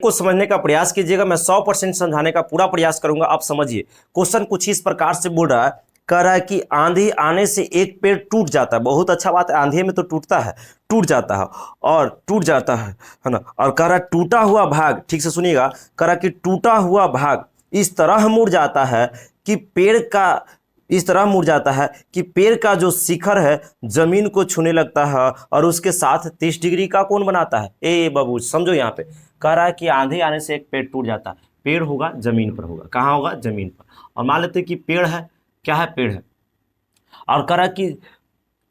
को समझने का प्रयास कीजिएगा। मैं 100% समझाने का पूरा प्रयास करूंगा, आप समझिए। क्वेश्चन कुछ इस प्रकार से बोल रहा है, कह रहा है कि आंधी आने से एक पेड़ टूट जाता है। बहुत अच्छा बात है, आंधी में तो टूटता है, टूट जाता है और टूट जाता है ना। और कह रहा है टूटा हुआ भाग, ठीक से सुनिएगा, कह रहा है कि टूटा हुआ भाग इस तरह मुड़ जाता है कि पेड़ का इस तरह मुड़ जाता है कि पेड़ का जो शिखर है जमीन को छूने लगता है और उसके साथ 30 डिग्री का कोण बनाता है। ए बाबू समझो, यहाँ पे कह रहा है कि आंधी आने से एक पेड़ टूट जाता है। पेड़ होगा जमीन पर, होगा कहाँ होगा, जमीन पर। और मान लेते हैं कि पेड़ है, क्या है, पेड़ है। और कह रहा है कि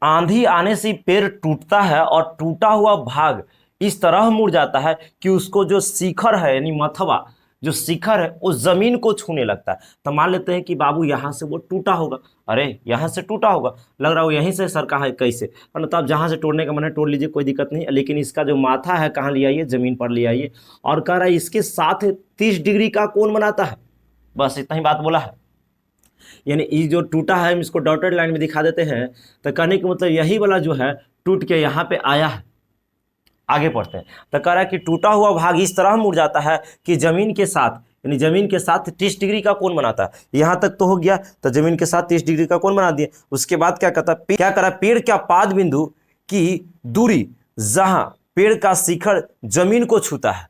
आंधी आने से पेड़ टूटता है और टूटा हुआ भाग इस तरह मुड़ जाता है कि उसको जो शिखर है यानी मथवा जो शिखर है उस जमीन को छूने लगता है। तो मान लेते हैं कि बाबू यहाँ से वो टूटा होगा, अरे यहाँ से टूटा होगा, लग रहा है वो यहीं से सरका है, कैसे, और तो आप जहाँ से तोड़ने का मन है तोड़ लीजिए, कोई दिक्कत नहीं। लेकिन इसका जो माथा है कहाँ ले आइए, जमीन पर ले आइए। और कह रहा है इसके साथ 30 डिग्री का कोण बनाता है। बस इतना ही बात बोला है। यानी ये जो टूटा है हम इसको डॉटेड लाइन में दिखा देते हैं। तो कहने का मतलब यही वाला जो है टूट के यहाँ पे आया है। आगे पढ़ते हैं। तो कह रहा है कि टूटा हुआ भाग इस तरह मुड़ जाता है कि जमीन के साथ यानी जमीन के साथ 30 डिग्री का कोण बनाता है। यहाँ तक तो हो गया, तो जमीन के साथ 30 डिग्री का कोण बना दिए। उसके बाद क्या कहता है, क्या करा, पेड़ का पाद बिंदु की दूरी जहां पेड़ का शिखर जमीन को छूता है,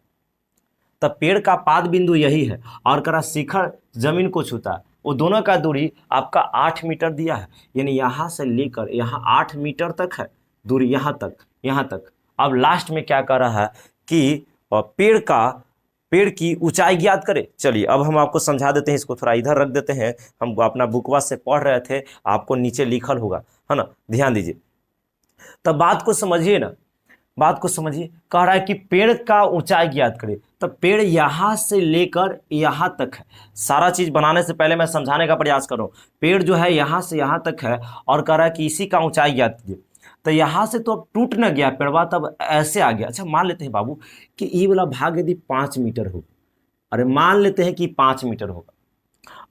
तब पेड़ का पाद बिंदु यही है और करा शिखर जमीन को छूता है, वो दोनों का दूरी आपका 8 मीटर दिया है। यानी यहाँ से लेकर यहाँ 8 मीटर तक है दूरी, यहाँ तक, यहाँ तक। अब लास्ट में क्या कर रहा है कि पेड़ की ऊंचाई ज्ञात करें। चलिए अब हम आपको समझा देते हैं, इसको थोड़ा इधर रख देते हैं। हम अपना बुकवा से पढ़ रहे थे, आपको नीचे लिखल होगा, है ना, ध्यान दीजिए। तब बात को समझिए ना, बात को समझिए। कह रहा है कि पेड़ का ऊंचाई ज्ञात करें, तो पेड़ यहां से लेकर यहां तक है। सारा चीज बनाने से पहले मैं समझाने का प्रयास कर रहा हूं। पेड़ जो है यहां से यहां तक है और कह रहा है कि इसी का ऊंचाई ज्ञात कीजिए। तो यहां से तो अब टूट न गया पेड़वा, तब ऐसे आ गया। अच्छा मान लेते हैं बाबू कि ये वाला भाग यदि 5 मीटर हो, अरे मान लेते हैं कि 5 मीटर होगा,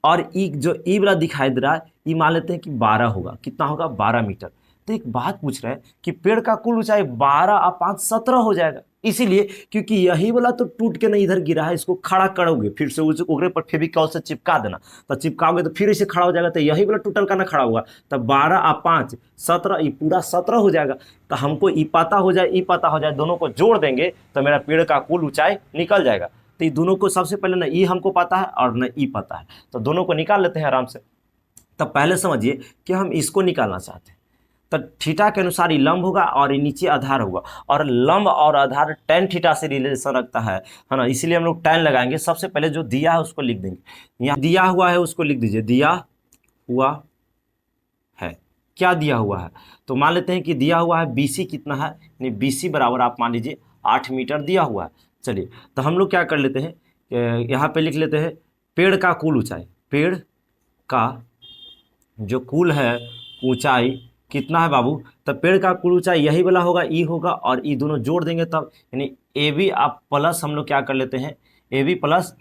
और ई जो ई वाला दिखाई दे रहा है ये मान लेते हैं कि 12 होगा। कितना होगा, 12 मीटर। तो एक बात पूछ रहा है कि पेड़ का कुल ऊंचाई 12 और 5 17 हो जाएगा। इसीलिए क्योंकि यही वाला तो टूट के नहीं इधर गिरा है, इसको खड़ा करोगे फिर से उस ओकरे पर फेविकॉल से चिपका देना, तो चिपकाओगे तो फिर इसे खड़ा हो जाएगा, तो यही वाला टूटल का ना खड़ा होगा। तो 12 और 5 17, ये पूरा 17 हो जाएगा। तो हमको ई पता हो जाए, ई पता हो जाए, दोनों को जोड़ देंगे तो मेरा पेड़ का कुल ऊंचाई निकल जाएगा। तो ये दोनों को सबसे पहले ना ई हमको पता है और ना ई पता है, तो दोनों को निकाल लेते हैं आराम से। तब पहले समझिए कि हम इसको निकालना चाहते हैं, तो थीटा के अनुसार ये लंब होगा और ये नीचे आधार होगा, और लंब और आधार tan थीटा से रिलेशन रखता है ना, इसीलिए हम लोग tan लगाएंगे। सबसे पहले जो दिया है उसको लिख देंगे, यहाँ दिया हुआ है उसको लिख दीजिए, दिया हुआ है, क्या दिया हुआ है, तो मान लेते हैं कि दिया हुआ है BC कितना है, यानी BC बराबर आप मान लीजिए 8 मीटर दिया हुआ है। चलिए तो हम लोग क्या कर लेते हैं, यहाँ पे लिख लेते हैं पेड़ का कुल ऊंचाई, पेड़ का जो कुल है ऊंचाई कितना है बाबू, तब पेड़ का कुल ऊंचाई यही वाला होगा, ई होगा, और ई दोनों जोड़ देंगे तब यानी AB आप प्लस हम लोग क्या कर लेते हैं, AB प्लस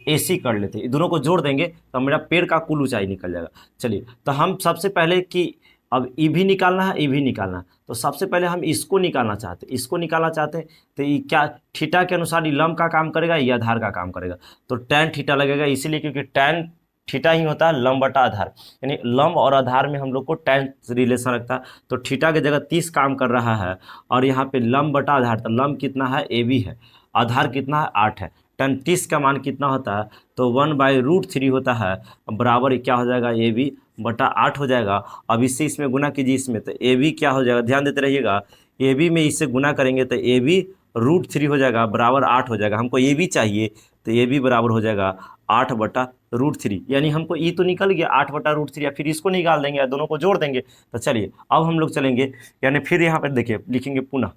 AC कर लेते हैं, दोनों को जोड़ देंगे तो मेरा पेड़ का कुल ऊंचाई निकल जाएगा। चलिए तो हम सबसे पहले कि अब ई भी निकालना है, ई भी निकालना है, तो सबसे पहले हम इसको निकालना चाहते हैं, इसको निकालना चाहते हैं। तो ये क्या थीटा के अनुसार ये लंब का काम करेगा, ये आधार का काम करेगा, तो tan थीटा लगेगा, इसीलिए क्योंकि tan थीटा ही होता है लंब बटा आधार, यानी लंब और आधार में हम लोग को tan रिलेशन रखता है। तो थीटा की जगह 30 काम कर रहा है, और यहाँ पे लंब बटा आधार, तो लंब कितना है AB है, आधार कितना है 8 है, tan 30 का मान कितना होता है, तो 1/√3 होता है, बराबर क्या हो जाएगा AB बटा 8 हो जाएगा। अब इससे इसमें गुना कीजिए, इसमें तो AB क्या हो जाएगा, ध्यान देते रहिएगा, AB में इससे गुना करेंगे तो AB √3 हो जाएगा, बराबर 8 हो जाएगा। हमको AB चाहिए, तो AB बराबर हो जाएगा 8/√3, यानी हमको ई तो निकल गया 8/√3, या फिर इसको निकाल देंगे या दोनों को जोड़ देंगे। तो चलिए अब हम लोग चलेंगे, यानी फिर यहाँ पर देखिए लिखेंगे पुनः,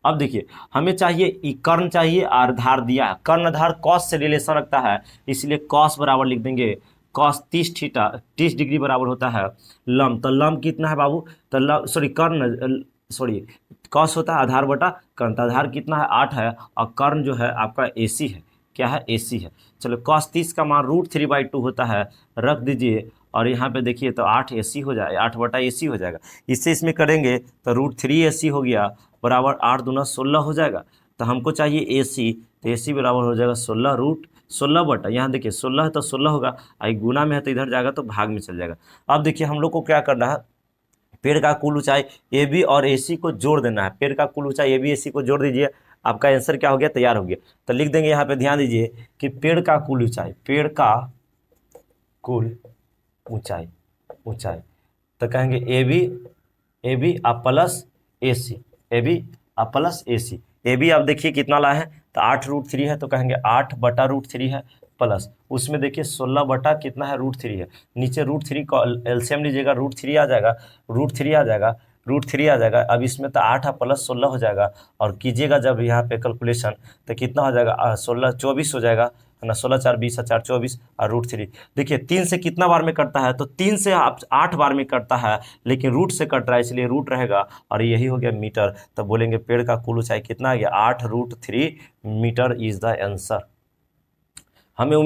अब देखिए हमें चाहिए ई कर्ण चाहिए, आधार दिया है, कर्ण आधार कॉस से रिलेशन रखता है, इसलिए कॉस बराबर लिख देंगे कॉस 30 थीटा, 30 डिग्री बराबर होता है लंब। तो लंब कितना है बाबू, तो कॉस होता है आधार बटा कर्ण, तो आधार कितना है 8 है, और कर्ण जो है आपका AC है, क्या है AC है। चलो cos 30 का मान √3/2 होता है, रख दीजिए, और यहाँ पे देखिए तो 8 AC हो जाए, 8/AC हो जाएगा। इससे इसमें करेंगे तो √3AC हो गया, बराबर 8 दूना 16 हो जाएगा। तो हमको चाहिए ए सी, तो ए सी बराबर हो जाएगा 16√16 यहाँ देखिए 16 है तो 16 होगा, आई गुना में है तो इधर जाएगा तो भाग में चल जाएगा। अब देखिए हम लोग को क्या करना है, पेड़ का कुल ऊंचाई ए बी और ए सी को जोड़ देना है। पेड़ का कुल ऊंचाई ए बी ए सी को जोड़ दीजिए, आपका आंसर क्या हो गया, तैयार हो गया। तो लिख देंगे यहाँ पे, ध्यान दीजिए कि पेड़ का कुल ऊंचाई, पेड़ का कुल ऊंचाई, ऊंचाई तो कहेंगे ए बी आप plus A C, A B आप plus A C. A B आप देखिए कितना लाए हैं, तो 8√3 है, तो कहेंगे 8/√3 है, प्लस उसमें देखिए 16 बटा कितना है, √3 है। नीचे √3 का एलसीएम लीजिएगा, √3 आ जाएगा, √3 आ जाएगा, √3 आ जाएगा। अब इसमें तो 8 प्लस 16 हो जाएगा, और कीजिएगा जब यहाँ पे कैलकुलेशन तो कितना हो जाएगा, 16 24 हो जाएगा, है ना। 16 4 20 4 24 और √3। देखिए 3 से कितना बार में कटता है, तो 3 से आप 8 बार में कटता है, लेकिन रूट से कट रहा है इसलिए रूट रहेगा, और यही हो गया मीटर। तो बोलेंगे पेड़ का कुल ऊंचाई कितना आ गया, 8√3 मीटर इज द आंसर। हमें